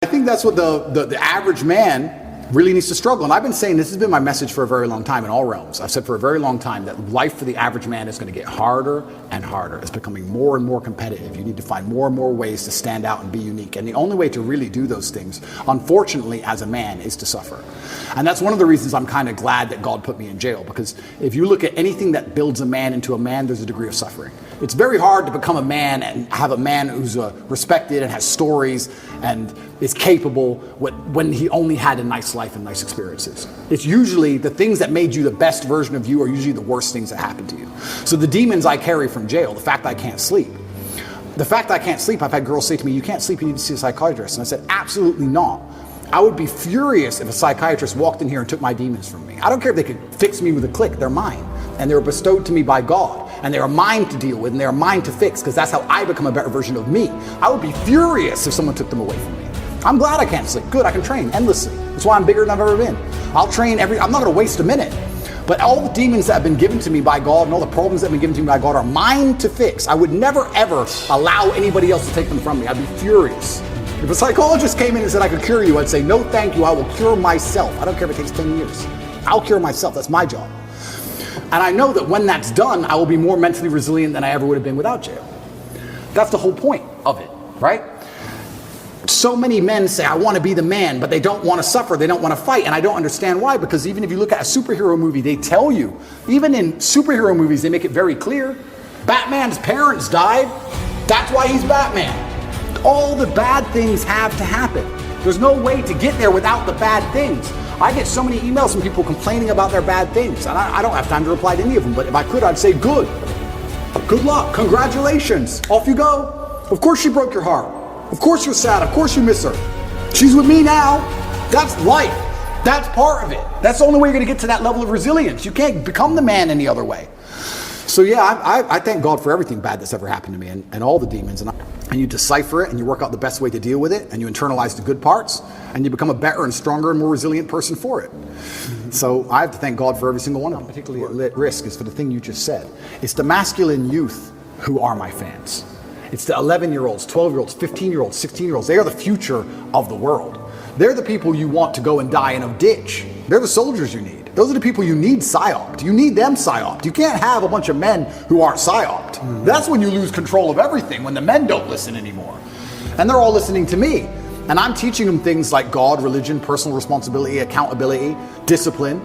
I think that's what the average man really needs to struggle. And I've been saying, this has been my message for a very long time in all realms. I've said for a very long time that life for the average man is going to get harder and harder. It's becoming more and more competitive. You need to find more and more ways to stand out and be unique. And the only way to really do those things, unfortunately, as a man, is to suffer. And that's one of the reasons I'm kind of glad that God put me in jail, because if you look at anything that builds a man into a man, there's a degree of suffering. It's very hard to become a man and have a man who's respected and has stories and is capable when he only had a nice life and nice experiences. It's usually the things that made you the best version of you are usually the worst things that happened to you. So the demons I carry from jail, the fact that I can't sleep. The fact that I can't sleep, I've had girls say to me, you can't sleep, you need to see a psychiatrist. And I said, absolutely not. I would be furious if a psychiatrist walked in here and took my demons from me. I don't care if they could fix me with a click, they're mine. And they were bestowed to me by God. And they are mine to deal with, and they are mine to fix, because that's how I become a better version of me. I would be furious if someone took them away from me. I'm glad I can't sleep. Good, I can train endlessly. That's why I'm bigger than I've ever been. I'll train I'm not gonna waste a minute. But all the demons that have been given to me by God and all the problems that have been given to me by God are mine to fix. I would never ever allow anybody else to take them from me. I'd be furious. If a psychologist came in and said I could cure you, I'd say, no thank you, I will cure myself. I don't care if it takes 10 years. I'll cure myself, that's my job. And I know that when that's done, I will be more mentally resilient than I ever would have been without jail. That's the whole point of it, right? So many men say, I want to be the man, but they don't want to suffer, they don't want to fight, and I don't understand why, because even if you look at a superhero movie, they tell you, even in superhero movies, they make it very clear, Batman's parents died, that's why he's Batman. All the bad things have to happen. There's no way to get there without the bad things. I get so many emails from people complaining about their bad things, and I don't have time to reply to any of them, but if I could, I'd say, good luck, congratulations, off you go. Of course she broke your heart. Of course you're sad, of course you miss her. She's with me now. That's life. That's part of it. That's the only way you're gonna get to that level of resilience. You can't become the man any other way. So yeah, I thank God for everything bad that's ever happened to me and all the demons. And you decipher it and you work out the best way to deal with it and you internalize the good parts and you become a better and stronger and more resilient person for it. So I have to thank God for every single one of them. Particularly at risk is for the thing you just said. It's the masculine youth who are my fans. It's the 11-year-olds, 12-year-olds, 15-year-olds, 16-year-olds. They are the future of the world. They're the people you want to go and die in a ditch. They're the soldiers you need. Those are the people you need psyoped. You need them psyoped. You can't have a bunch of men who aren't psyoped. That's when you lose control of everything, when the men don't listen anymore. And they're all listening to me. And I'm teaching them things like God, religion, personal responsibility, accountability, discipline.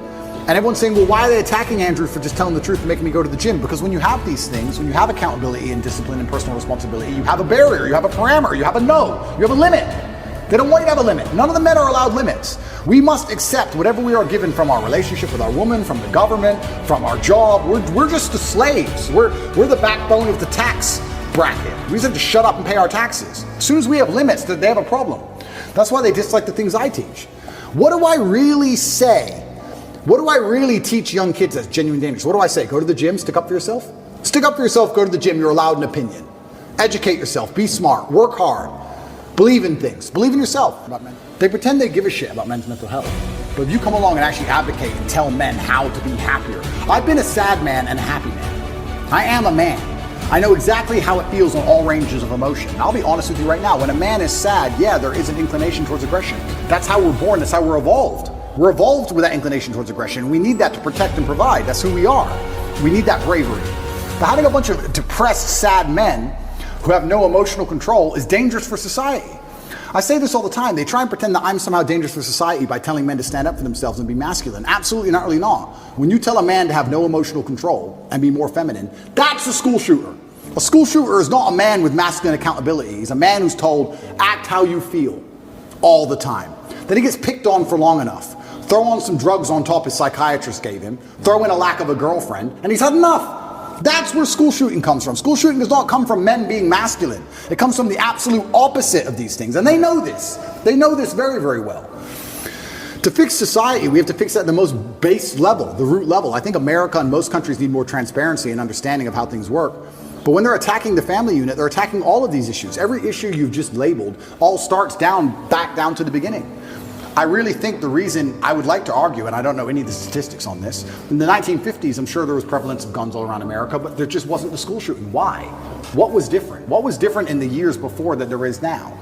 And everyone's saying, well, why are they attacking Andrew for just telling the truth and making me go to the gym? Because when you have these things, when you have accountability and discipline and personal responsibility, you have a barrier, you have a parameter, you have a no, you have a limit. They don't want you to have a limit. None of the men are allowed limits. We must accept whatever we are given from our relationship with our woman, from the government, from our job. We're just the slaves. We're the backbone of the tax bracket. We just have to shut up and pay our taxes. As soon as we have limits, they have a problem. That's why they dislike the things I teach. What do I really say? What do I really teach young kids that's genuine dangerous? What do I say? Go to the gym, stick up for yourself? Stick up for yourself, go to the gym, you're allowed an opinion. Educate yourself, be smart, work hard. Believe in things. Believe in yourself. About men. They pretend they give a shit about men's mental health. But if you come along and actually advocate and tell men how to be happier. I've been a sad man and a happy man. I am a man. I know exactly how it feels on all ranges of emotion. And I'll be honest with you right now. When a man is sad, yeah, there is an inclination towards aggression. That's how we're born. That's how we're evolved. We're evolved with that inclination towards aggression. We need that to protect and provide. That's who we are. We need that bravery. But having a bunch of depressed, sad men who have no emotional control is dangerous for society. I say this all the time. They try and pretend that I'm somehow dangerous for society by telling men to stand up for themselves and be masculine. Absolutely not, really not. When you tell a man to have no emotional control and be more feminine, that's a school shooter. A school shooter is not a man with masculine accountability. He's a man who's told, act how you feel all the time. Then he gets picked on for long enough. Throw on some drugs on top his psychiatrist gave him. Throw in a lack of a girlfriend, and he's had enough. That's where school shooting comes from. School shooting does not come from men being masculine. It comes from the absolute opposite of these things. And they know this. They know this very, very well. To fix society, we have to fix it at the most base level, the root level. I think America and most countries need more transparency and understanding of how things work. But when they're attacking the family unit, they're attacking all of these issues. Every issue you've just labeled all starts back down to the beginning. I really think the reason I would like to argue, and I don't know any of the statistics on this, in the 1950s, I'm sure there was prevalence of guns all around America, but there just wasn't the school shooting. Why? What was different? What was different in the years before that there is now?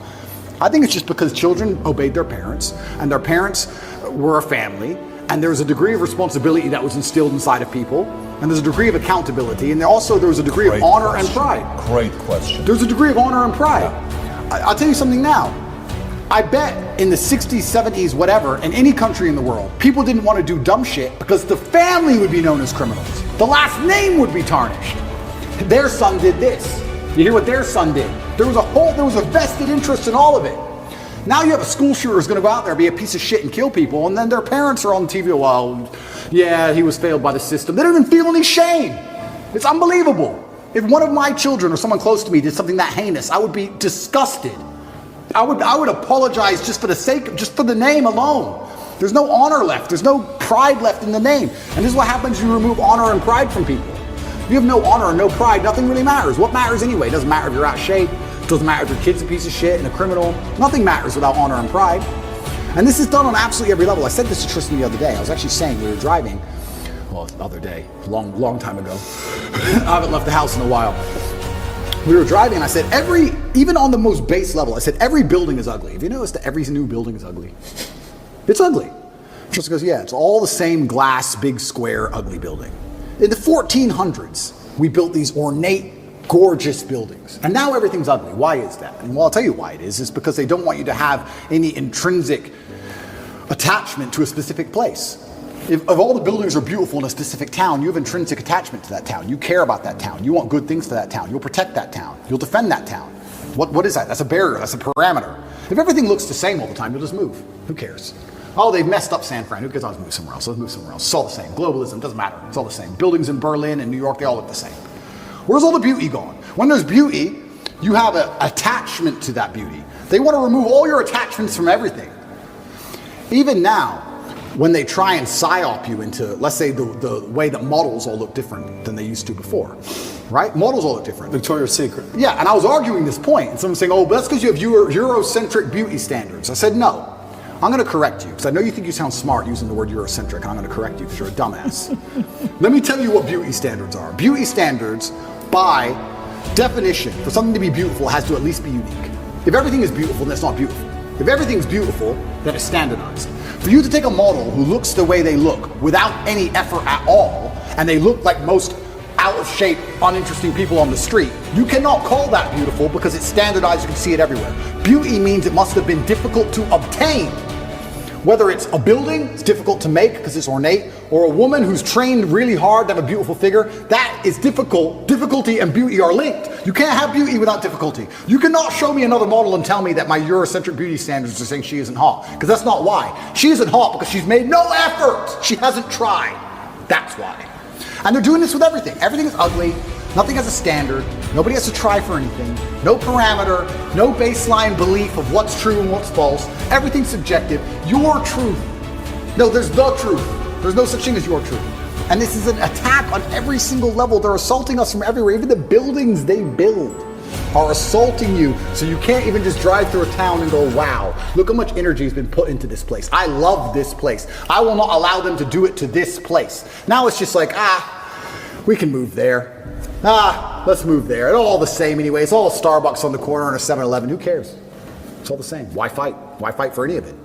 I think it's just because children obeyed their parents, and their parents were a family, and there's a degree of responsibility that was instilled inside of people, and there's a degree of accountability, and there was a degree of honor and pride. Great question. There's a degree of honor and pride. Yeah. I'll tell you something now. I bet in the 60s, 70s, whatever, in any country in the world, people didn't want to do dumb shit because the family would be known as criminals. The last name would be tarnished. Their son did this. You hear what their son did? There was a vested interest in all of it. Now you have a school shooter who's going to go out there, be a piece of shit and kill people, and then their parents are on TV, well, yeah, he was failed by the system. They don't even feel any shame. It's unbelievable. If one of my children or someone close to me did something that heinous, I would be disgusted. I would apologize just for the name alone. There's no honor left. There's no pride left in the name. And this is what happens when you remove honor and pride from people. If you have no honor and no pride, nothing really matters. What matters anyway? It doesn't matter if you're out of shape. It doesn't matter if your kid's a piece of shit and a criminal. Nothing matters without honor and pride. And this is done on absolutely every level. I said this to Tristan the other day. I was actually saying we were driving, well, the other day, long time ago. I haven't left the house in a while. We were driving and I said even on the most base level, I said every building is ugly. Have you noticed that every new building is ugly? It's ugly. Tristan goes, yeah, it's all the same glass, big square, ugly building. In the 1400s, we built these ornate, gorgeous buildings. And now everything's ugly. Why is that? And well, I'll tell you why it is. It's because they don't want you to have any intrinsic attachment to a specific place. If all the buildings are beautiful in a specific town, you have intrinsic attachment to that town. You care about that town. You want good things for that town. You'll protect that town. You'll defend that town. What is that? That's a barrier. That's a parameter. If everything looks the same all the time, you'll just move. Who cares? Oh, they've messed up San Fran. Who cares? I'll move somewhere else. Let's move somewhere else. It's all the same. Globalism doesn't matter. It's all the same. Buildings in Berlin and New York, they all look the same. Where's all the beauty gone? When there's beauty, you have an attachment to that beauty. They want to remove all your attachments from everything. Even now, when they try and psyop you into, let's say, the way that models all look different than they used to before, right? Models all look different. Victoria's Secret. Yeah, and I was arguing this point, and someone's saying, oh, but that's because you have Eurocentric beauty standards. I said, no. I'm going to correct you, because I know you think you sound smart using the word Eurocentric, and I'm going to correct you because you're a dumbass. Let me tell you what beauty standards are. Beauty standards, by definition, for something to be beautiful, has to at least be unique. If everything is beautiful, then it's not beautiful. If everything's beautiful, then it's standardized. For you to take a model who looks the way they look without any effort at all, and they look like most out of shape, uninteresting people on the street, you cannot call that beautiful because it's standardized, you can see it everywhere. Beauty means it must have been difficult to obtain. Whether it's a building, it's difficult to make because it's ornate, or a woman who's trained really hard to have a beautiful figure, that is difficult. Difficulty and beauty are linked. You can't have beauty without difficulty. You cannot show me another model and tell me that my Eurocentric beauty standards are saying she isn't hot, because that's not why. She isn't hot because she's made no effort. She hasn't tried. That's why. And they're doing this with everything. Everything is ugly. Nothing has a standard. Nobody has to try for anything. No parameter. No baseline belief of what's true and what's false. Everything's subjective. Your truth. No, there's the truth. There's no such thing as your truth. And this is an attack on every single level. They're assaulting us from everywhere. Even the buildings they build are assaulting you. So you can't even just drive through a town and go, wow, look how much energy has been put into this place. I love this place. I will not allow them to do it to this place. Now it's just like, we can move there. Let's move there. It's all the same anyway. It's all a Starbucks on the corner and a 7-Eleven. Who cares? It's all the same. Why fight? Why fight for any of it?